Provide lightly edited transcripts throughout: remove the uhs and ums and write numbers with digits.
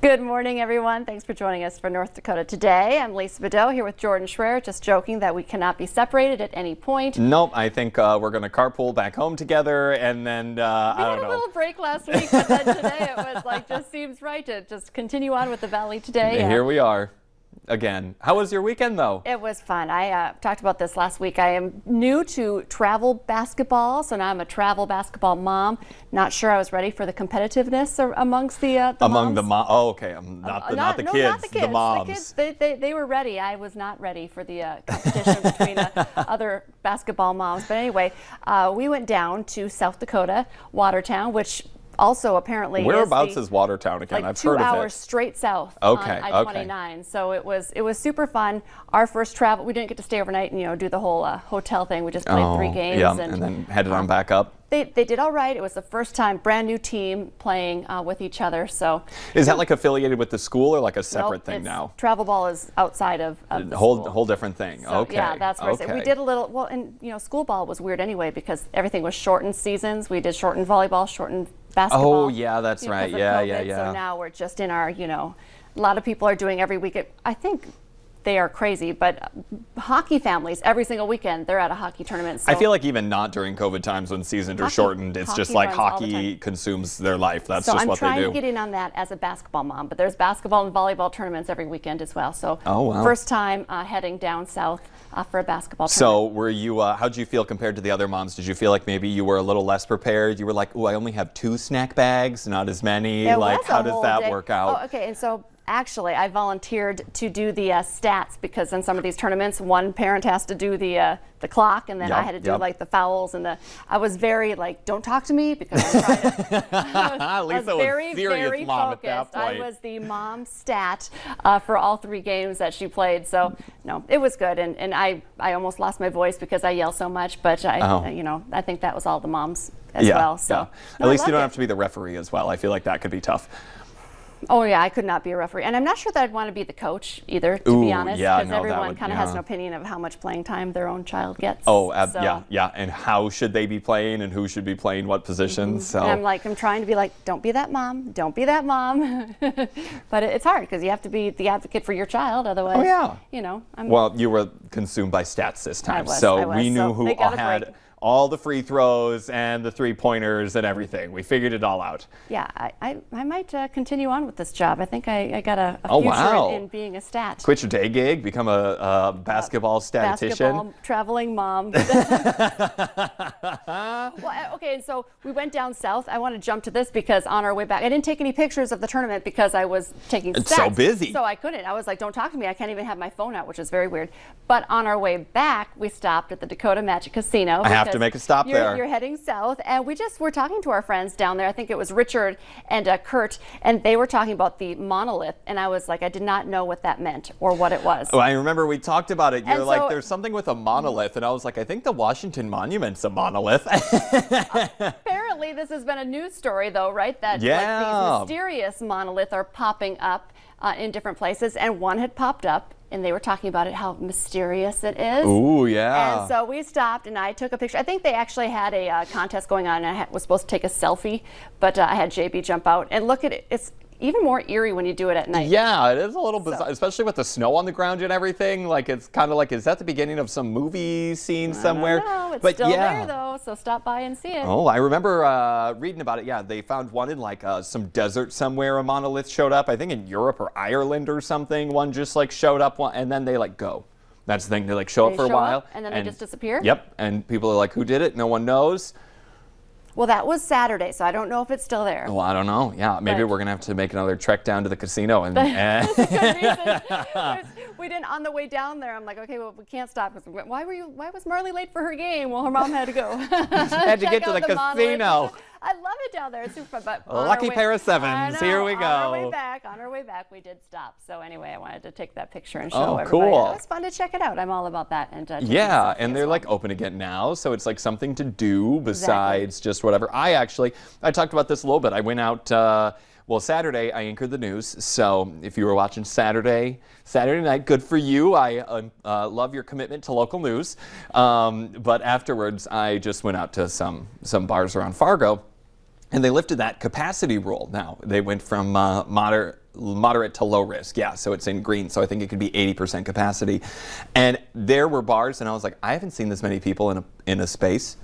Good morning, everyone. Thanks for joining us for North Dakota Today. I'm Lisa Beddoe here with Jordan Schreier, just joking that we cannot be separated at any point. Nope, I think we're going to carpool back home together, and then, I don't know. We had a little break last week, but then today it was like, just seems right to just continue on with the Valley today. And here we are. Again. How was your weekend, though? It was fun. I talked about this last week. I am new to travel basketball, so now I'm a travel basketball mom. Not sure I was ready for the competitiveness amongst the Among moms. the moms. Oh, okay. Not the kids. Not the kids. The moms. The kids, they were ready. I was not ready for the competition between other basketball moms. But anyway, we went down to South Dakota, Watertown, which also apparently whereabouts is Watertown again? Like I've heard of it. 2 hours straight south okay, on I-29. So it was super fun. Our first travel, we didn't get to stay overnight and do the whole hotel thing. We just played 3 games. Yeah, and then headed on back up. They did all right. It was the first time, brand new team playing with each other. So is that like affiliated with the school or like a separate thing now? Travel ball is outside of the whole different thing. So, okay. Yeah, that's where we did a little. Well, and school ball was weird anyway because everything was shortened seasons. We did shortened volleyball, shortened basketball. Oh yeah, that's right. Yeah. So now we're just in our. A lot of people are doing every week. I think they are crazy, but hockey families, every single weekend, they're at a hockey tournament. So I feel like even not during COVID times when seasons are shortened, it's just like hockey consumes their life. That's just what they do. So I'm trying to get in on that as a basketball mom, but there's basketball and volleyball tournaments every weekend as well. So first time heading down south for a basketball tournament. So were you, how'd you feel compared to the other moms? Did you feel like maybe you were a little less prepared? You were like, oh, I only have 2 snack bags, not as many. Like, how does that work out? Oh, okay, and so actually, I volunteered to do the stats because in some of these tournaments, one parent has to do the clock, and then I had to do like the fouls and I was very like, don't talk to me because I'm trying to. Lisa was very mom focused. at that point. I was the mom stat for all 3 games that she played. So no, it was good, and I almost lost my voice because I yell so much, but I think that was all the moms as well. So at least you don't have to be the referee as well. I feel like that could be tough. Oh yeah, I could not be a referee, and I'm not sure that I'd want to be the coach either, to be honest, because everyone kind of has an opinion of how much playing time their own child gets. Oh, yeah, and how should they be playing, and who should be playing what positions. So and I'm trying to be like, don't be that mom, don't be that mom, but it's hard because you have to be the advocate for your child, otherwise, well, you were consumed by stats this time, we knew who had all the free throws and the 3-pointers and everything. We figured it all out. Yeah, I might continue on with this job. I think I got a future in being a stat. Quit your day gig, become a basketball statistician. Basketball traveling mom. Well, okay, and so we went down south. I want to jump to this because on our way back, I didn't take any pictures of the tournament because I was taking stats. It's so busy. So I couldn't. I was like, don't talk to me. I can't even have my phone out, which is very weird. But on our way back, we stopped at the Dakota Magic Casino. I have to make a stop there. You're heading south, and we just were talking to our friends down there. I think it was Richard and Kurt, and they were talking about the monolith, and I was like, I did not know what that meant or what it was. Oh, I remember we talked about it. You're like, there's something with a monolith, and I was like, I think the Washington Monument's a monolith. Apparently, this has been a news story, though, right? That like, these mysterious monoliths are popping up in different places, and one had popped up. And they were talking about it, how mysterious it is. Ooh, yeah. And so we stopped, and I took a picture. I think they actually had a contest going on, and I was supposed to take a selfie, but I had JB jump out. And look at it. It's even more eerie when you do it at night. Yeah, it is a little bizarre, especially with the snow on the ground and everything. Like, it's kind of like, is that the beginning of some movie scene somewhere? No, it's still there, though, so stop by and see it. Oh, I remember reading about it. Yeah, they found one in, like, some desert somewhere. A monolith showed up, I think in Europe or Ireland or something. One just, like, showed up, and then they, like, go. That's the thing. They, like, show up for a while. And then they just disappear? Yep, and people are like, who did it? No one knows. Well, that was Saturday, so I don't know if it's still there. Well, I don't know. Yeah, maybe we're going to have to make another trek down to the casino. And that's a good reason. We didn't, on the way down there, I'm like, okay, well, we can't stop. Why was Marley late for her game? Well, her mom had to go. Had to get to the casino. I love it down there. It's super fun. But lucky pair of sevens. Here we go. On our way back, we did stop. So anyway, I wanted to take that picture and show everybody. Cool. It was fun to check it out. I'm all about that. And yeah, and they're like open again now, so it's like something to do besides just whatever. I talked about this a little bit. I went out. Well, Saturday, I anchored the news, so if you were watching Saturday night, good for you. I love your commitment to local news. But afterwards, I just went out to some bars around Fargo, and they lifted that capacity rule. Now, they went from moderate moderate to low risk. Yeah, so it's in green, so I think it could be 80% capacity. And there were bars, and I was like, I haven't seen this many people in a space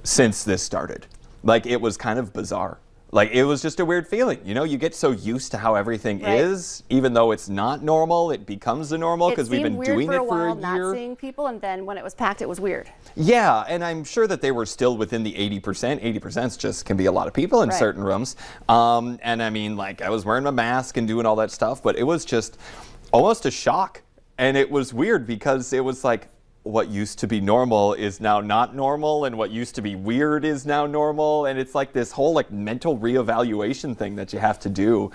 since this started. Like, it was kind of bizarre. Like, it was just a weird feeling. You know, you get so used to how everything is, even though it's not normal, it becomes the normal because we've been doing it for a year. Not seeing people, and then when it was packed, it was weird. Yeah, and I'm sure that they were still within the 80%. 80% just can be a lot of people in certain rooms. And I mean, like, I was wearing my mask and doing all that stuff, but it was just almost a shock. And it was weird because it was like, what used to be normal is now not normal, and what used to be weird is now normal, and it's like this whole like mental reevaluation thing that you have to do,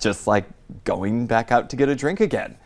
just like going back out to get a drink again.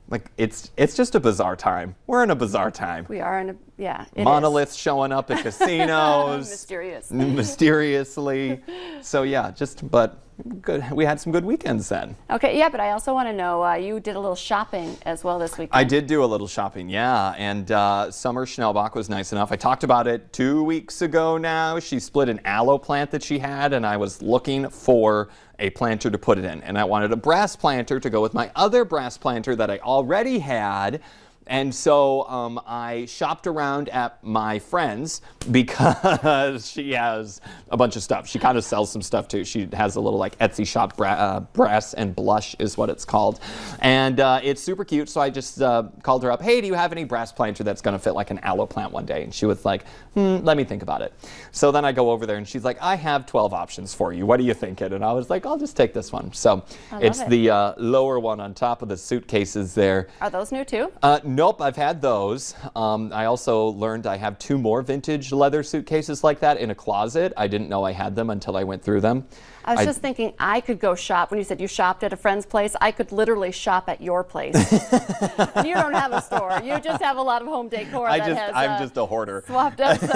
Like, it's just a bizarre time. We're in a bizarre time. We are in a, yeah, it monoliths is. Showing up at casinos. Mysteriously. So yeah, but good. We had some good weekends then. Okay, yeah, but I also want to know, you did a little shopping as well this weekend. I did do a little shopping, yeah, and Summer Schnellbach was nice enough. I talked about it 2 weeks ago now. She split an aloe plant that she had, and I was looking for a planter to put it in, and I wanted a brass planter to go with my other brass planter that I already had. And so I shopped around at my friend's because she has a bunch of stuff. She kind of sells some stuff too. She has a little like Etsy shop, Brass and Blush is what it's called. And it's super cute. So I just called her up. Hey, do you have any brass planter that's going to fit like an aloe plant one day? And she was like, let me think about it. So then I go over there and she's like, I have 12 options for you. What are you thinking? And I was like, I'll just take this one. So it's the lower one on top of the suitcases there. Are those new too? Nope, I've had those. I also learned I have 2 more vintage leather suitcases like that in a closet. I didn't know I had them until I went through them. I was just thinking I could go shop. When you said you shopped at a friend's place, I could literally shop at your place. You don't have a store. You just have a lot of home decor I'm just a hoarder. Swapped up. So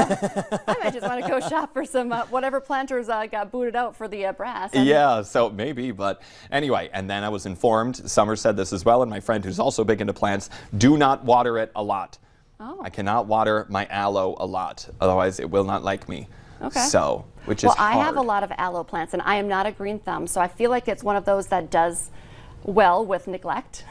I might just want to go shop for some whatever planters got booted out for the brass. Yeah, so maybe. But anyway, and then I was informed, Summer said this as well, and my friend who's also big into plants, do not water it a lot. Oh. I cannot water my aloe a lot, otherwise it will not like me. Okay. So, which is hard. I have a lot of aloe plants, and I am not a green thumb, so I feel like it's one of those that does well with neglect.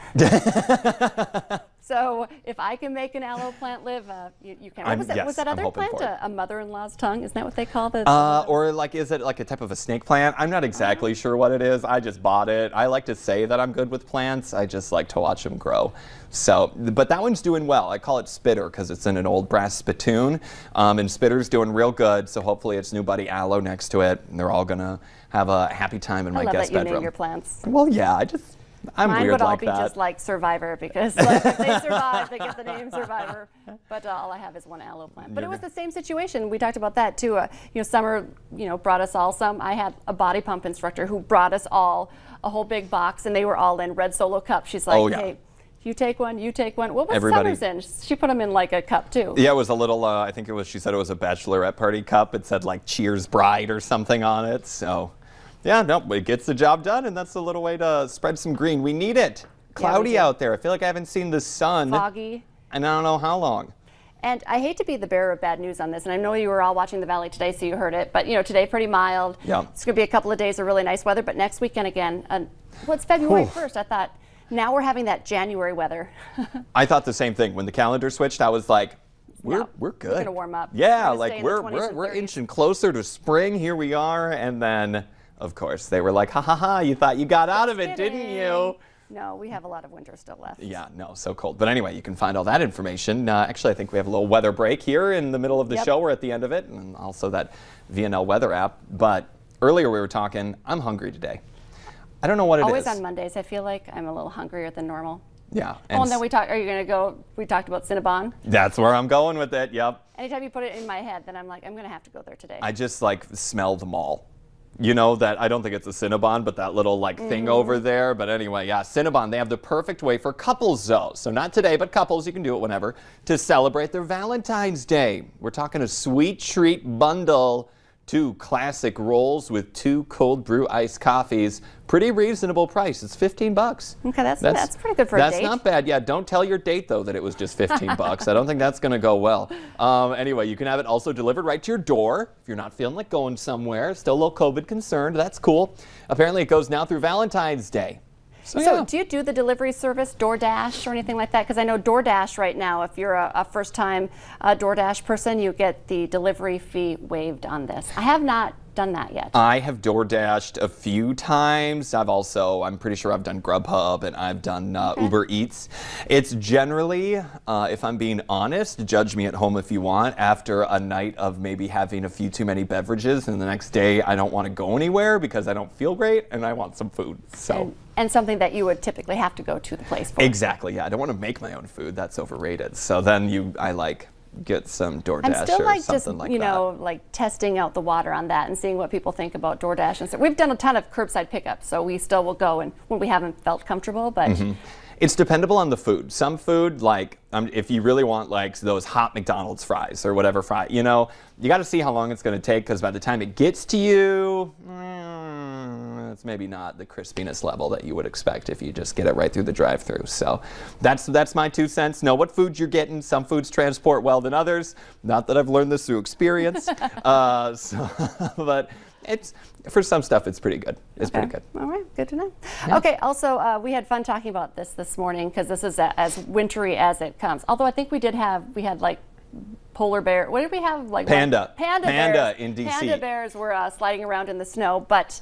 So if I can make an aloe plant live, you can. Was that other plant a mother-in-law's tongue? Isn't that what they call this? Or like, is it like a type of a snake plant? I'm not exactly sure what it is. I just bought it. I like to say that I'm good with plants. I just like to watch them grow. So, but that one's doing well. I call it Spitter because it's in an old brass spittoon, and Spitter's doing real good. So hopefully it's new buddy aloe next to it, and they're all gonna have a happy time in my guest bedroom. I love that you name your plants. Well, yeah, I'm Mine weird would all like be that. just like Survivor because like, if they survive, they get the name Survivor. But all I have is one aloe plant. But it was the same situation. We talked about that too. Summer, brought us all some. I had a body pump instructor who brought us all a whole big box, and they were all in red Solo cups. She's like, hey, you take one, you take one. What was Summer's in? She put them in like a cup too. Yeah, it was a little, I think she said it was a bachelorette party cup. It said like Cheers Bride or something on it. So. Yeah, no, it gets the job done, and that's a little way to spread some green. We need it. Cloudy out there. I feel like I haven't seen the sun. Foggy. And I don't know how long. And I hate to be the bearer of bad news on this, and I know you were all watching the Valley today, so you heard it. But today pretty mild. Yeah. It's going to be a couple of days of really nice weather, but next weekend again. It's February 1st. I thought now we're having that January weather. I thought the same thing when the calendar switched. I was like, we're good. We're going to warm up. Yeah, like we're inching closer to spring. Here we are, and then. Of course, they were like, ha ha ha, you thought you got out of it, didn't you? No, we have a lot of winter still left. Yeah, no, so cold. But anyway, you can find all that information. Actually, I think we have a little weather break here in the middle of the show. We're at the end of it, and also that VNL weather app. But earlier we were talking, I'm hungry today. I don't know what it is. Always on Mondays, I feel like I'm a little hungrier than normal. Yeah. And then we talked about Cinnabon. That's where I'm going with it, yep. Anytime you put it in my head, then I'm like, I'm going to have to go there today. I just smell the mall. That I don't think it's a Cinnabon, but that little thing over there. But anyway, yeah, Cinnabon, they have the perfect way for couples though. So not today, but couples, you can do it whenever, to celebrate their Valentine's Day. We're talking a sweet treat bundle 2 classic rolls with 2 cold brew iced coffees. Pretty reasonable price. It's $15. Okay, that's pretty good for a date. That's not bad. Yeah, don't tell your date though that it was just $15. I don't think that's going to go well. Anyway, you can have it also delivered right to your door if you're not feeling like going somewhere. Still a little COVID concerned. That's cool. Apparently, it goes now through Valentine's Day. So do you do the delivery service, DoorDash or anything like that? Because I know DoorDash right now, if you're a first-time DoorDash person, you get the delivery fee waived on this. I have not done that yet. I have DoorDashed a few times. I'm pretty sure I've done Grubhub and I've done Uber Eats. It's generally, if I'm being honest, judge me at home if you want, after a night of maybe having a few too many beverages and the next day I don't want to go anywhere because I don't feel great and I want some food. So. And something that you would typically have to go to the place for. Exactly, yeah. I don't want to make my own food. That's overrated. So then get some DoorDash I'm still or something like that. Like testing out the water on that and seeing what people think about DoorDash. And so we've done a ton of curbside pickups, so we still will go and when we haven't felt comfortable, but. It's dependable on the food. Some food, like if you really want like those hot McDonald's fries or whatever fry, you got to see how long it's going to take because by the time it gets to you, it's maybe not the crispiness level that you would expect if you just get it right through the drive-thru. So that's my 2 cents. Know what foods you're getting. Some foods transport well than others. Not that I've learned this through experience, but for some stuff it's pretty good. It's pretty good. All right, good to know. Yeah. Okay, also we had fun talking about this morning because this is as wintry as it comes. Although I think we had like polar bear. What did we have? Like panda bears. In DC. Panda bears were sliding around in the snow, but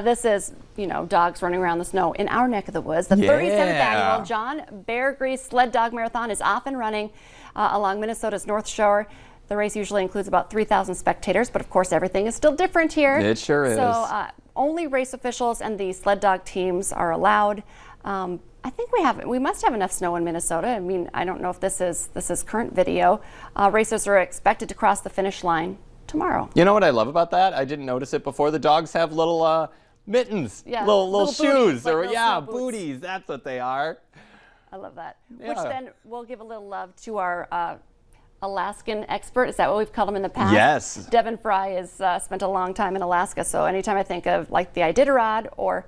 this is dogs running around the snow in our neck of the woods. The 37th annual John Bear Grease Sled Dog Marathon is off and running along Minnesota's North Shore. The race usually includes about 3,000 spectators, but of course everything is still different here. It sure is. So only race officials and the sled dog teams are allowed. I think we must have enough snow in Minnesota. I mean, I don't know if this is current video. Racers are expected to cross the finish line tomorrow. You know what I love about that? I didn't notice it before. The dogs have little mittens, little shoes, booties, like booties. That's what they are. I love that. Yeah. Which then we'll give a little love to our Alaskan expert. Is that what we've called him in the past? Yes. Devin Fry has spent a long time in Alaska, so anytime I think of like the Iditarod or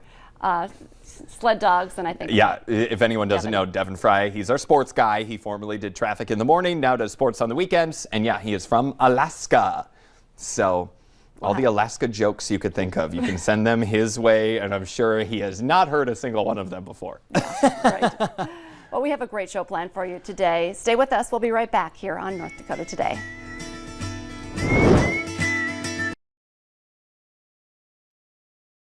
sled dogs, then I think. Yeah, if anyone doesn't know, Devin Fry, he's our sports guy. He formerly did traffic in the morning, now does sports on the weekends, and yeah, he is from Alaska. So all the Alaska jokes you could think of, you can send them his way, and I'm sure he has not heard a single one of them before. Yeah, right. Well, we have a great show planned for you today. Stay with us. We'll be right back here on North Dakota Today.